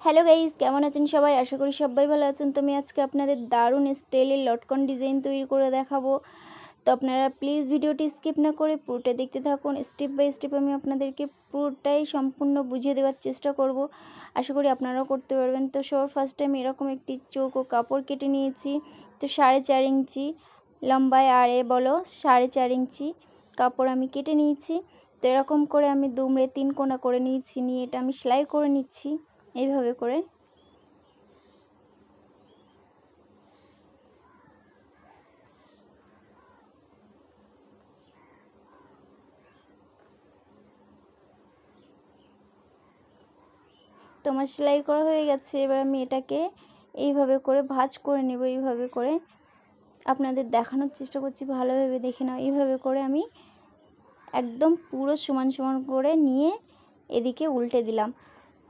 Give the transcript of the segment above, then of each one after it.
Hello guys, কেমন আছেন সবাই? আশা করি সবাই ভালো আছেন। তো আমি আজকে আপনাদের দারুণ স্টাইলের লটকন ডিজাইন তৈরি করে দেখাবো। তো আপনারা প্লিজ ভিডিওটি স্কিপ না করে পুরোটা দেখতে থাকুন। স্টেপ বাই স্টেপ আমি আপনাদেরকে পুরোটাই সম্পূর্ণ বুঝিয়ে দেওয়ার চেষ্টা করব। আশা করি আপনারাও করতে পারবেন। তো সবার ফার্স্ট টাইম এরকম একটি চৌকো কাপড় কেটে নিয়েছি। তো 4.5 ইঞ্চি লম্বায়, আর এ বলো 4.5 ইঞ্চি কাপড় আমি কেটে নিয়েছি। তো এরকম করে আমি দুমড়ে 3 কোনা করে নিয়েছি। নিয়ে এটা আমি সেলাই করে নিচ্ছি এইভাবে করে। তো আমার সেলাই করা হয়ে গেছে। এবার আমি এটাকে এইভাবে করে ভাঁজ করে নেব। এইভাবে করে আপনাদের দেখানোর চেষ্টা করছি, ভালোভাবে দেখে নাও। এইভাবে করে আমি একদম পুরো সমান সমান করে নিয়ে এদিকে উল্টে দিলাম।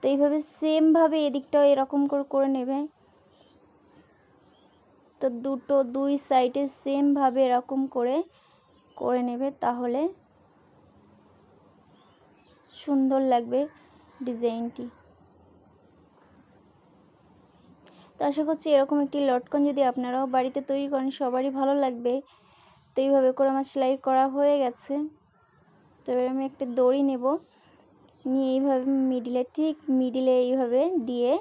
তো এইভাবে সেমভাবে এদিকটাও এরকম করে নেবে। তো দুই সাইডে সেমভাবে এরকম করে নেবে, তাহলে সুন্দর লাগবে ডিজাইনটি। তো আশা করছি এরকম একটি লটকন যদি আপনারাও বাড়িতে তৈরি করেন সবারই ভালো লাগবে। তো এইভাবে করে আমার সেলাই করা হয়ে গেছে। তো এবার আমি একটা দড়ি নেব, নিয়ে এইভাবে ঠিক মিডিলে এইভাবে দিয়ে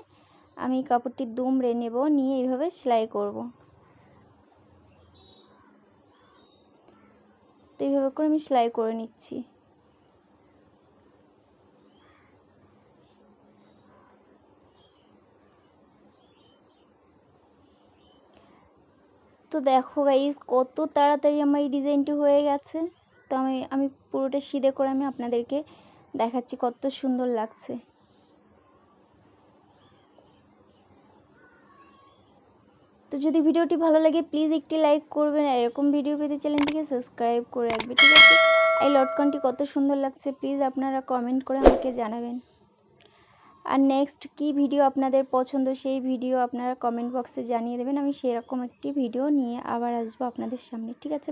আমি কাপড়টি দুমড়ে নেব, নিয়ে এইভাবে সেলাই করব। তো এইভাবে করে আমি সেলাই করে নিচ্ছি। তো দেখো গাইস, কত তাড়াতাড়ি আমার এই ডিজাইনটি হয়ে গেছে। তো আমি পুরোটা সিধে করে আমি আপনাদেরকে দেখাচ্ছি কত সুন্দর লাগছে। তো যদি ভিডিওটি ভালো লাগে প্লিজ একটি লাইক করবেন, আর এরকম ভিডিও পেতে চ্যানেলটিকে সাবস্ক্রাইব করে রাখবেন, ঠিক আছে? এই লটকনটি কত সুন্দর লাগছে প্লিজ আপনারা কমেন্ট করে আমাকে জানাবেন। আর নেক্সট কি ভিডিও আপনাদের পছন্দ সেই ভিডিও আপনারা কমেন্ট বক্সে জানিয়ে দেবেন। আমি সেরকম একটি ভিডিও নিয়ে আবার আসবো আপনাদের সামনে, ঠিক আছে?